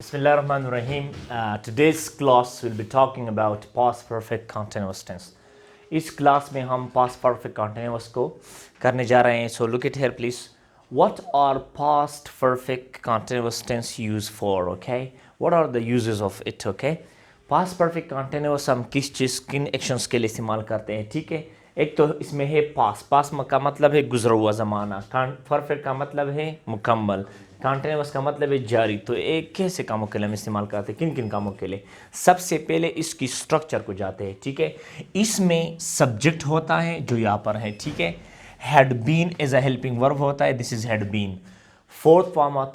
Bismillahirrahmanirrahim. Today's class will be talking about past perfect continuous tense. इस class में हम past perfect continuous को करने जा रहे हैं. So look at here please. What are past perfect continuous tense used for? Okay. What are the uses of it? Okay. Past perfect continuous हम किन एक्शंस के लिए इस्तेमाल करते हैं, ठीक है. एक तो इसमें है पास का मतलब है गुजरा हुआ ज़माना, परफेक्ट का मतलब है मुकम्मल, कॉन्टिन्यूअस का मतलब है जारी. तो एक कैसे कामों के लिए हम इस्तेमाल करते हैं, किन किन कामों के लिए. सबसे पहले इसकी स्ट्रक्चर को जाते हैं, ठीक है. इसमें सब्जेक्ट होता है जो यहाँ पर है, ठीक है. Had been as a helping verb होता है, this is had been. Fourth form of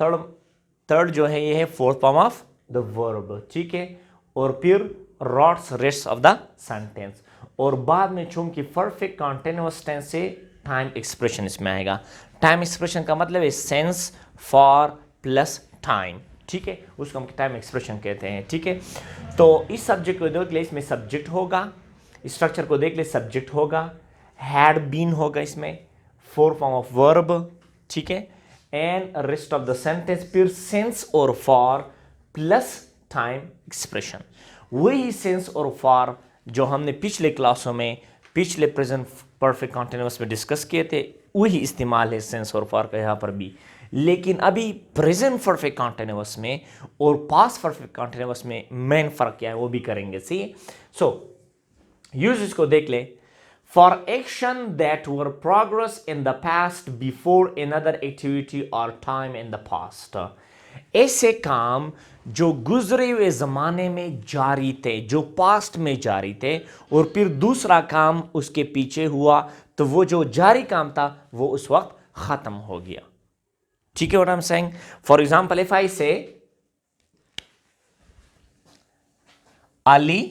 third जो है ये है fourth form of the verb, ठीक है. और फिर रॉट्स रेस्ट ऑफ द सेंटेंस. और बाद में चूंकि परफेक्ट कॉन्टिन्यूअस टेंस से टाइम एक्सप्रेशन इसमें आएगा. टाइम एक्सप्रेशन का मतलब है सेंस फॉर प्लस टाइम, ठीक है. उसको हम टाइम एक्सप्रेशन कहते हैं, ठीक है. तो इस सब्जेक्ट को देख ले, इसमें सब्जेक्ट होगा. स्ट्रक्चर को देख ले, सब्जेक्ट होगा, हैड बीन होगा इसमें, फोर फॉर्म ऑफ वर्ब, ठीक है. And rest of the sentence फिर सेंस और फॉर प्लस टाइम एक्सप्रेशन. वही सेंस और फॉर जो हमने पिछले क्लासों में पिछले प्रेजेंट परफेक्ट कॉन्टिन्यूअस में डिस्कस किए थे, वही इस्तेमाल है सेंस और फॉर का यहाँ पर भी. लेकिन अभी प्रेजेंट परफेक्ट कॉन्टिन्यूअस में और पास्ट परफेक्ट कॉन्टिन्यूअस में मेन फर्क क्या है वो भी करेंगे. सी सो यूज इसको देख ले. For action that were progress in the past before another activity और टाइम इन द पास्ट. ऐसे काम जो गुजरे हुए ज़माने में जारी थे, जो पास्ट में जारी थे, और फिर दूसरा काम उसके पीछे हुआ, तो वो जो जारी काम था वो उस वक्त ख़त्म हो गया, ठीक है. What I am saying, for example if I से Ali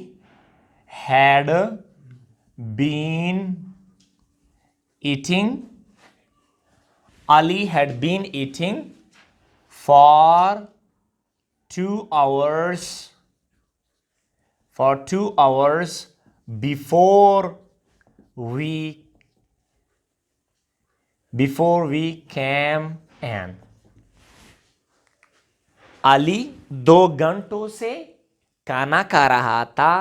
had been eating, Ali had been eating for 2 hours before we came in. Ali 2 घंटों से खाना खा रहा था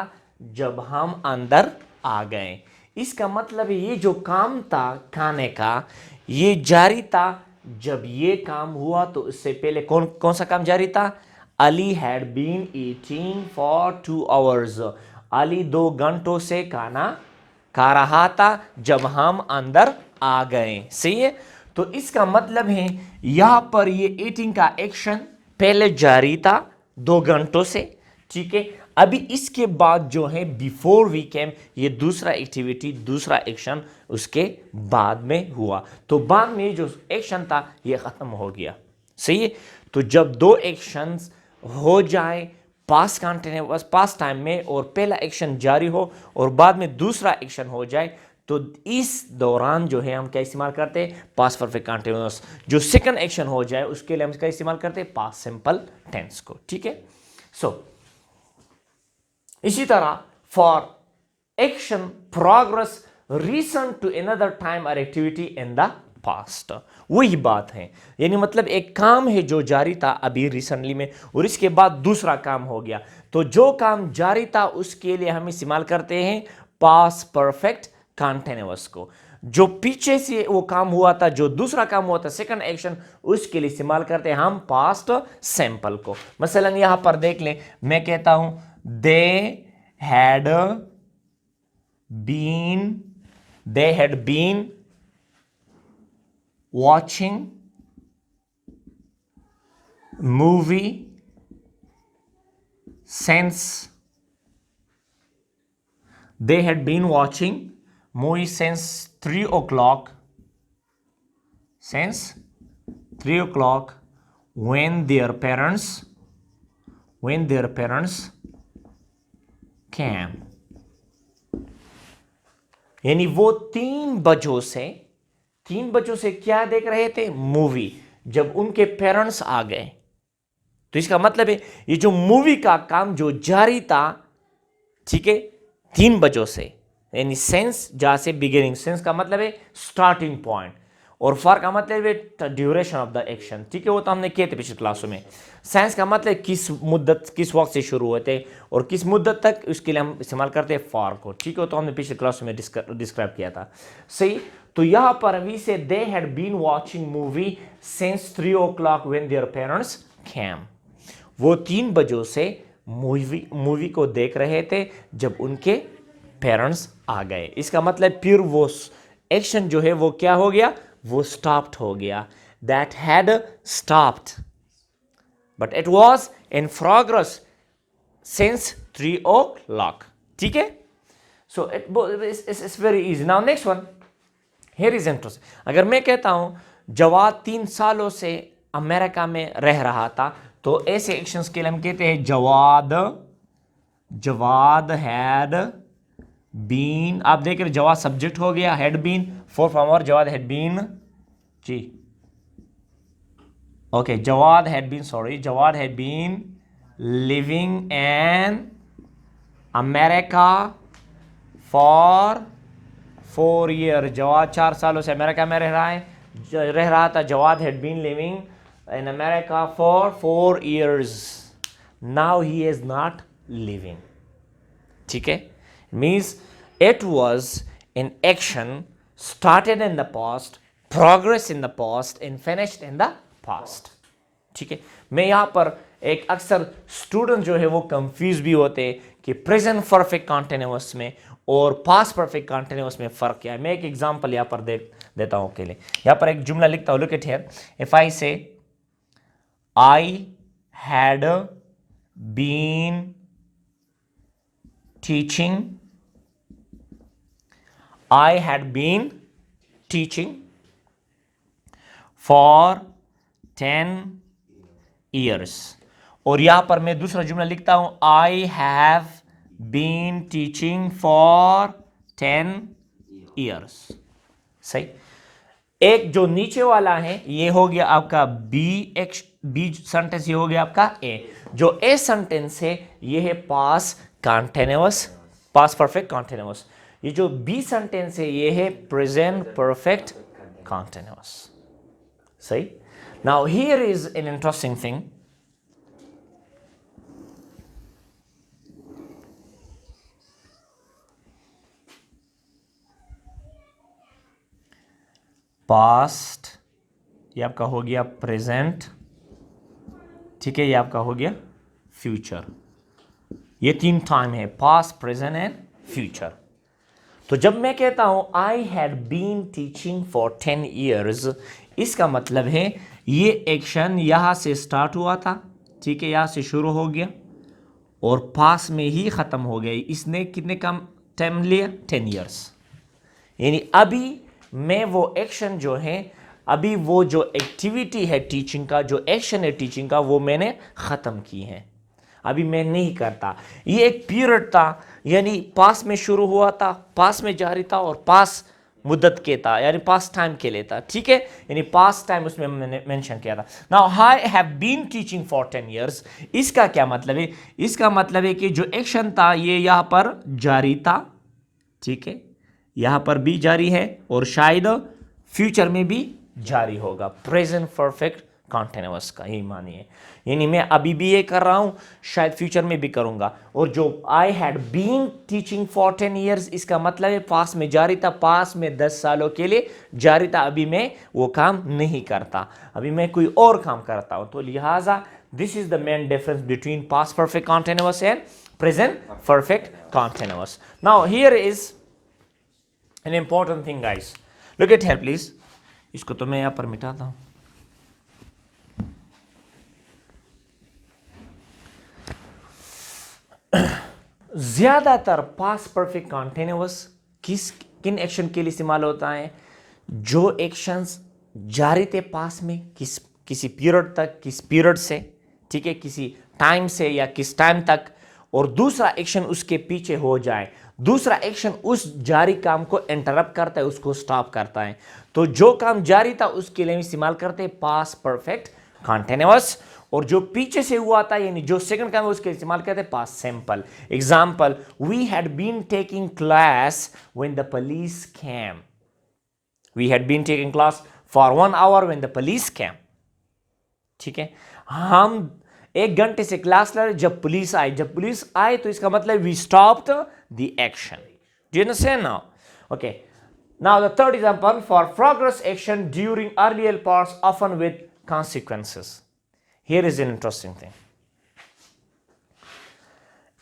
जब हम अंदर आ गए. इसका मतलब ये जो काम था खाने का, ये जारी था जब ये काम हुआ. तो इससे पहले कौन सा काम जारी था. Ali had been eating for 2 hours. Ali 2 घंटों से खाना खा रहा था जब हम अंदर आ गए. सही है. तो इसका मतलब है यहां पर ये ईटिंग का एक्शन पहले जारी था 2 घंटों से, ठीक है. अभी इसके बाद जो है बिफोर वी केम, ये दूसरा एक्टिविटी, दूसरा एक्शन उसके बाद में हुआ. तो बाद में जो एक्शन था ये खत्म हो गया. सही है. तो जब 2 एक्शंस हो जाए पास्ट कंटिन्यूअस पास्ट टाइम में, और पहला एक्शन जारी हो और बाद में दूसरा एक्शन हो जाए, तो इस दौरान जो है हम क्या इस्तेमाल करते हैं, पास्ट परफेक्ट कंटिन्यूअस. जो सेकंड एक्शन हो जाए उसके लिए हम क्या इस्तेमाल करते हैं, पास्ट सिंपल टेंस को, ठीक है. सो इसी तरह for action progress recent to another time और एक्टिविटी इन द पास्ट, वही बात है. यानी मतलब एक काम है जो जारी था अभी रिसेंटली में, और इसके बाद दूसरा काम हो गया. तो जो काम जारी था उसके लिए हम इस्तेमाल करते हैं पास्ट परफेक्ट कॉन्टिन्यूअस को. जो पीछे से वो काम हुआ था, जो दूसरा काम हुआ था सेकंड एक्शन, उसके लिए इस्तेमाल करते हैं हम पास्ट सिंपल को. मसलन यहां पर देख लें, मैं कहता हूं they had been watching movie since 3 o'clock when their parents came. यानी वो 3 बजों से क्या देख रहे थे, मूवी, जब उनके पेरेंट्स आ गए. तो इसका मतलब है ये जो मूवी का काम जो जारी था, ठीक है, 3 बजों से, यानी सेंस जहां से बिगिनिंग, सेंस का मतलब है स्टार्टिंग पॉइंट, और फॉर का मतलब है ड्यूरेशन ऑफ द एक्शन, ठीक है, वो तो हमने किए थे पिछले क्लासों में। सेंस का मतलब किस मुद्दत, किस वक्त से शुरू होते और किस मुद्दत तक, उसके लिए हम इस्तेमाल करते हैं फॉर को, ठीक है, तो हमने पिछले क्लासों में डिस्क्राइब किया था, सही। तो यहाँ पर we say they had been watching movie since 3 o'clock when their parents came. वो 3 बजों से मूवी को देख रहे थे जब उनके पेरेंट्स आ गए। इसका मतलब फिर वो एक्शन जो है वो क्या हो गया, वो स्टॉप्ड हो गया, that had stopped but it was in progress since 3 o'clock, ठीक है। So it's very easy. Now next one, here is interesting. अगर मैं कहता हूं जवाद 3 सालों से अमेरिका में रह रहा था, तो ऐसे एक्शंस के लिए हम कहते हैं जवाद हैड बीन। आप देख रहे जवाद सब्जेक्ट हो गया, हैड बीन फॉर फॉर्म, और जवाद हैड बीन जी, okay, Jawad had been living in America for 4 years। Jawad 4 सालों से अमेरिका में रह रहा था। Jawad had been living in America for 4 years। Now he is not living, ठीक है। Means it was in action, started in the past, progress in the past and finished in the past, ठीक है। मैं यहां पर एक अक्सर स्टूडेंट जो है वो कंफ्यूज भी होते हैं कि प्रेजेंट परफेक्ट कॉन्टिन्यूअस में और पास्ट परफेक्ट कॉन्टिन्यूअस में फर्क क्या है। मैं एक एग्जांपल यहां पर देता हूं के लिए। यहां पर एक जुमला लिखता हूं, look it here. If I say I had been teaching, I had been teaching for 10 years। और यहां पर मैं दूसरा जुमला लिखता हूं, I have been teaching for 10 years, सही। एक जो नीचे वाला है ये हो गया आपका बी सेंटेंस, ये हो गया आपका ए। जो ए सेंटेंस है ये है past continuous, past perfect continuous. ये जो बी सेंटेंस है ये है प्रेजेंट परफेक्ट कॉन्टिन्यूअस, सही। Now here is an interesting thing. Past ये आपका हो गया प्रेजेंट, ठीक है, ये आपका हो गया फ्यूचर। ये 3 टाइम है, पास्ट, प्रेजेंट एंड फ्यूचर। तो जब मैं कहता हूं I had been teaching for 10 years, इसका मतलब है ये एक्शन यहां से स्टार्ट हुआ था, ठीक है, यहां से शुरू हो गया और पास में ही खत्म हो गया। इसने कितने कम टाइम लिया, 10 years। यानी अभी मैं वो एक्शन जो है, अभी वो जो एक्टिविटी है टीचिंग का, जो एक्शन है टीचिंग का, वो मैंने खत्म की है, अभी मैं नहीं करता। ये एक पीरियड था, यानी पास में शुरू हुआ था, पास में जारी था और पास मुद्दत के था, यानी पास टाइम के लिए था, ठीक है, यानी पास टाइम उसमें मैंने मेंशन किया था। Now I have been teaching for 10 years, इसका क्या मतलब है? इसका मतलब है कि जो एक्शन था ये यहां पर जारी था, ठीक है, यहां पर भी जारी है और शायद फ्यूचर में भी जारी होगा। प्रेजेंट परफेक्ट कॉन्टिन्यूअस का यही मानिए, यानी मैं अभी भी ये कर रहा हूं, शायद फ्यूचर में भी करूंगा। और जो I had been teaching for 10 years, इसका मतलब है पास में जारी था, पास में 10 सालों के लिए जारी था, अभी मैं वो काम नहीं करता, अभी मैं कोई और काम करता हूं। तो लिहाजा this is the main difference between past perfect continuous and present perfect continuous. Now here is an important thing guys, look at here please। इसको तो मैं यहां पर मिटाता हूं। ज्यादातर पास्ट परफेक्ट कॉन्टिन्यूअस किन एक्शन के लिए इस्तेमाल होता है? जो एक्शंस जारी थे पास में किसी पीरियड तक, किस पीरियड से, ठीक है, किसी टाइम से या किस टाइम तक, और दूसरा एक्शन उसके पीछे हो जाए, दूसरा एक्शन उस जारी काम को इंटरप्ट करता है, उसको स्टॉप करता है। तो जो काम जारी था उसके लिए इस्तेमाल करते हैं पास्ट परफेक्ट कॉन्टिन्यूअस, और जो पीछे से हुआ था यानी जो सेकंड काम है उसके इस्तेमाल करते हैं past simple. Example, we had been taking class when the police came. We had been taking class for 1 hour when the police came. ठीक है, हम 1 घंटे से क्लास ले रहे जब पुलिस आई। जब पुलिस आई तो इसका मतलब we stopped the action. Do you understand now? Okay, now the third example, for progress action during earlier parts often with consequences. Here is an interesting thing.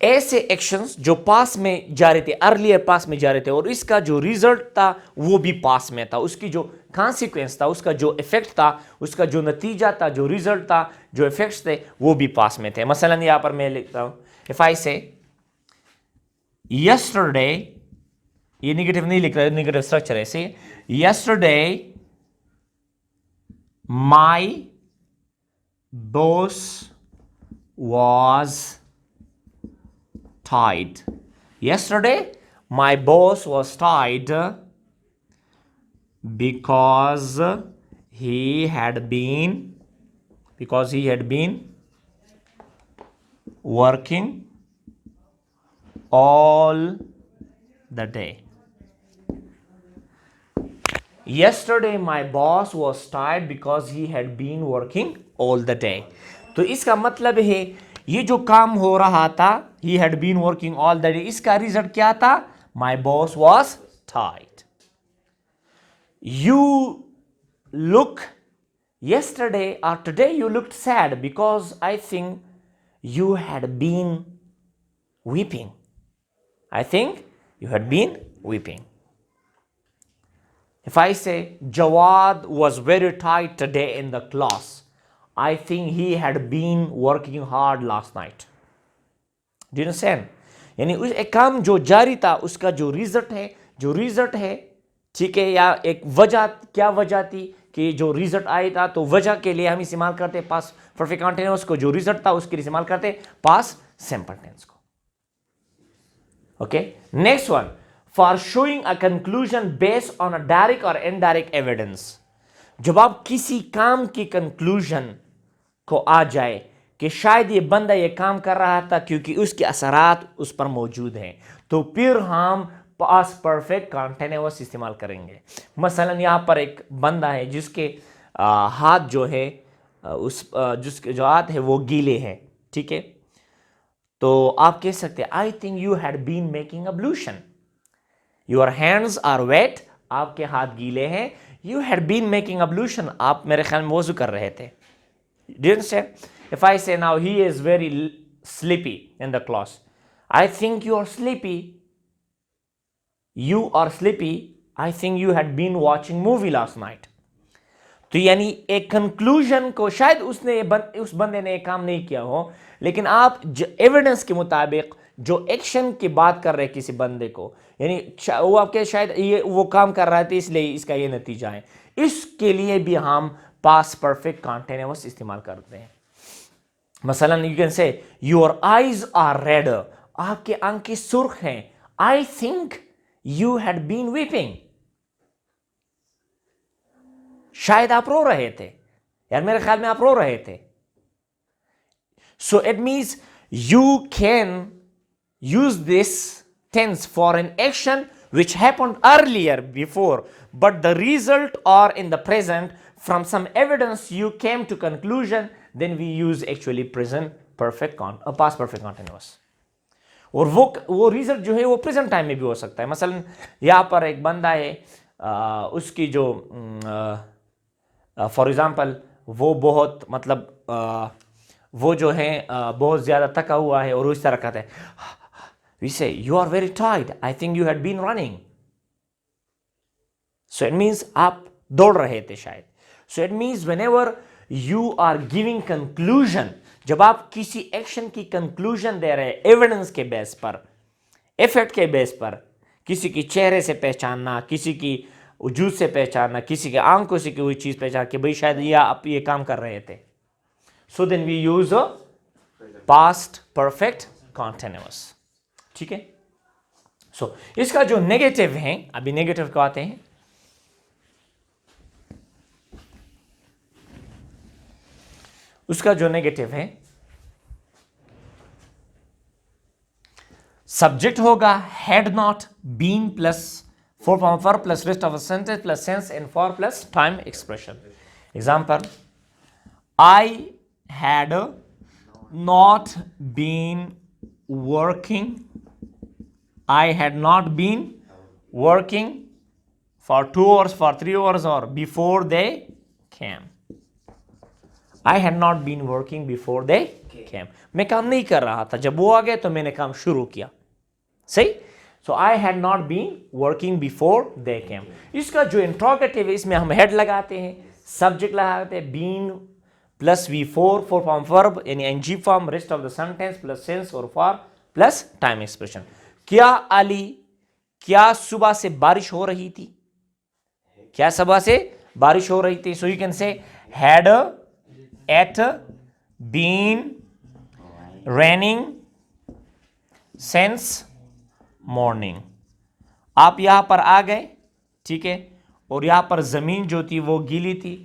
ऐसे एक्शंस जो पास में जा रहे थे, अर्लियर पास में जा रहे थे, और इसका जो रिजल्ट था वो भी पास में था, उसकी जो कॉन्सिक्वेंस था, उसका जो इफेक्ट था, उसका जो नतीजा था, जो रिजल्ट था, जो इफेक्ट्स थे, वो भी पास में थे। मसलन यहां पर मैं लिखता हूं, इफ आई से यस्टरडे, ये निगेटिव नहीं लिख रहा है, निगेटिव स्ट्रक्चर है। से yesterday my boss was tied. Yesterday, my boss was tied because he had been working all the day. Yesterday, my boss was tired because he had been working all the day. तो इसका मतलब है ये जो काम हो रहा था, he had been working all the day, इसका रिजल्ट क्या था? My boss was tired. You look yesterday or today you looked sad because I think you had been weeping. I think you had been weeping. If I say Jawad was very tired today in the class, I think he had been working hard last night. Do you understand? यानी उस एक काम जो जारी था उसका जो result है, ठीक है, या एक वजह, क्या वजह थी कि जो रिजल्ट आया था, तो वजह के लिए हम इस्तेमाल करते पास परफेक्ट कंटीन्यूअस को, जो रिजल्ट था उसके लिए इस्तेमाल करते पास सिंपल टेंस को। Okay, next one, for showing a conclusion based on a direct और इनडायरेक्ट एविडेंस। जब आप किसी काम की कंक्लूजन को आ जाए कि शायद ये बंदा ये काम कर रहा था क्योंकि उसके असरात उस पर मौजूद हैं, तो फिर हम पास्ट परफेक्ट कंटीन्यूअस इस्तेमाल करेंगे। मसलन यहाँ पर एक बंदा है जिसके हाथ जो है जिसके जो हाथ है वो गीले हैं, ठीक है, तो आप कह सकते हैं I think you had been making ablution. Your hands are wet, आपके हाथ गीले हैं। You had been making ablution, आप मेरे ख्याल में वजू कर रहे थे। Do you understand? If I say now he is very sleepy in the class, I think you are sleepy. You are sleepy. I think you had been watching movie last night. तो यानी एक conclusion को शायद उस बंदे ने एक काम नहीं किया हो, लेकिन आप एविडेंस के मुताबिक जो एक्शन की बात कर रहे हैं किसी बंदे को, यानी वो आपके शायद ये वो काम कर रहा था इसलिए इसका ये नतीजा है, इसके लिए भी हम पास्ट परफेक्ट कंटीन्यूअस इस्तेमाल करते हैं। मसलन you can say your eyes are red, आपके आंखें सुर्ख हैं। I think you had been weeping, शायद आप रो रहे थे, यार मेरे ख्याल में आप रो रहे थे। So it means you can use this tense for an action which happened earlier before, but the result or in the present, from some evidence you came to conclusion, then we use actually present perfect past perfect continuous. और वो result जो है वो present time में भी हो सकता है। मसलन यहाँ पर एक बंदा है, उसकी जो फॉर एग्जांपल वो बहुत मतलब वो जो है बहुत ज़्यादा थका हुआ है और उस तरह कहते हैं, we say you are very tired, I think you had been running. So it means आप दौड़ रहे थे शायद। So it means whenever you are giving conclusion, जब आप किसी एक्शन की कंक्लूजन दे रहे हैं एविडेंस के बेस पर, इफेक्ट के बेस पर, किसी की चेहरे से पहचानना, किसी की वजूद से पहचानना, किसी के आंखों से कोई चीज़ पहचान कि भाई शायद ये आप ये काम कर रहे थे, so then we use a past perfect continuous। ठीक है, सो इसका जो नेगेटिव है, अभी नेगेटिव को आते हैं। उसका जो नेगेटिव है, सब्जेक्ट होगा had not been plus 4 form of verb plus rest of a sentence plus sense and for plus time expression. Example, I had not been working. I had not been working for 2 hours, for 3 hours, or before they came. I had not been working before they came. मैं काम नहीं कर रहा था, जब वो आ गए तो मैंने काम शुरू किया. सही. So I had not been working before they came. इसका जो इंट्रोगेटिव है इसमें हम हेड लगाते हैं, सब्जेक्ट लगाते हैं, been plus V4 4 form verb यानी NG form, rest of the sentence plus sense और फॉर प्लस टाइम एक्सप्रेशन. क्या अली, क्या सुबह से बारिश हो रही थी? क्या सुबह से बारिश हो रही थी? So you can say had it been raining since morning. आप यहां पर आ गए, ठीक है, और यहां पर जमीन जो थी वो गीली थी,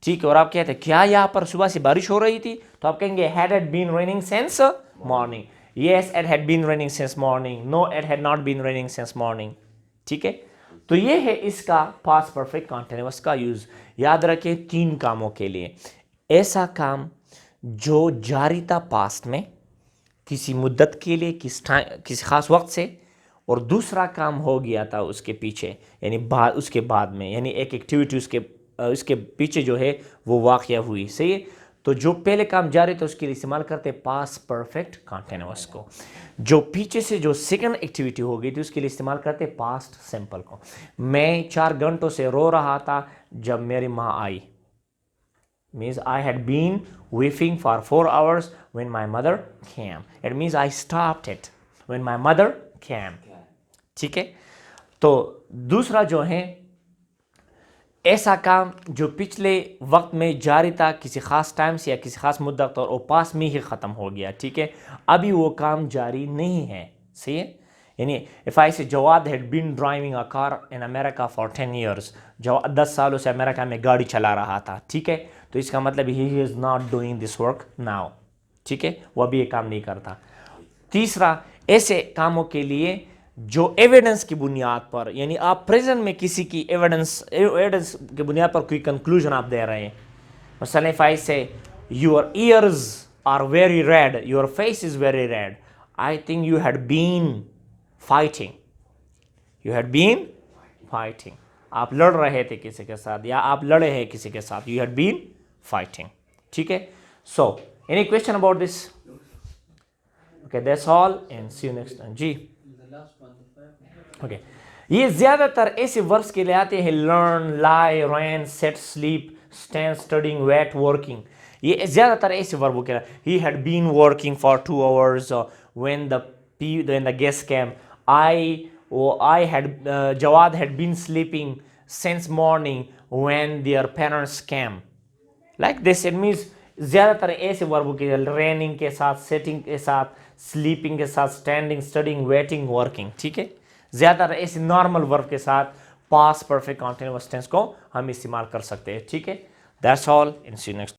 ठीक है, और आप कहते हैं क्या यहां पर सुबह से बारिश हो रही थी? तो आप कहेंगे had it been raining since morning. Yes, it had been raining since morning. No, it had not been raining since morning. ठीक है, तो ये है इसका पास्ट परफेक्ट कंटीन्यूअस का यूज. याद रखें 3 कामों के लिए. ऐसा काम जो जारी था पास्ट में किसी मुद्दत के लिए, किसी खास वक्त से, और दूसरा काम हो गया था उसके पीछे यानी उसके बाद में, यानी एक एक्टिविटी उसके पीछे जो है वो वाक़या हुई. सही है. तो जो पहले काम जारी था उसके लिए इस्तेमाल करते पास्ट परफेक्ट कंटीन्यूअस को. जो पीछे से जो सेकंड एक्टिविटी हो गई थी उसके लिए इस्तेमाल करते पास्ट सिंपल को. मैं 4 घंटों से रो रहा था जब मेरी माँ आई. Means I had been weeping for 4 hours when my mother came. It means I stopped it when my mother came. ठीक है. तो दूसरा जो है ऐसा काम जो पिछले वक्त में जारी था किसी खास टाइम से या किसी खास मुद्दत और वो पास में ही ख़त्म हो गया. ठीक है, अभी वो काम जारी नहीं है. सही है. यानी if I say Jawad had been driving a car in America for 10 years. जो 10 सालों से अमेरिका में गाड़ी चला रहा था. ठीक है, तो इसका मतलब he is not doing this work now. ठीक है, वो अभी ये काम नहीं करता. तीसरा, ऐसे कामों के लिए जो एविडेंस की बुनियाद पर, यानी आप प्रेजेंट में किसी की एविडेंस की बुनियाद पर कोई कंक्लूजन आप दे रहे हैं. मसलन if I say your ears are very red, your face is very red, I think you had been fighting. You had been fighting. आप लड़ रहे थे किसी के साथ या आप लड़े हैं किसी के साथ. You had been fighting. ठीक है. So any question about this? Okay, that's all and see you next time. जी ओके. ये ज्यादातर ऐसे वर्ब्स के लिए आते हैं. Learn, lie, ran, set, sleep, stand, studying, wait, working. ये ज्यादातर ऐसे वर्बों के लिए. He had been working for 2 hours when the guest came. Jawad had been sleeping since morning when their parents came. Like this, it means ज्यादातर ऐसे वर्बों के लिए रैनिंग के साथ, सेटिंग के साथ, स्लीपिंग के साथ, स्टैंडिंग, स्टडिंग, वेटिंग, वर्किंग. ठीक है, ज्यादातर ऐसे नॉर्मल वर्ब के साथ पास्ट परफेक्ट कंटीन्यूअस टेंस को हम इस्तेमाल कर सकते हैं. ठीक है, that's all. In see next.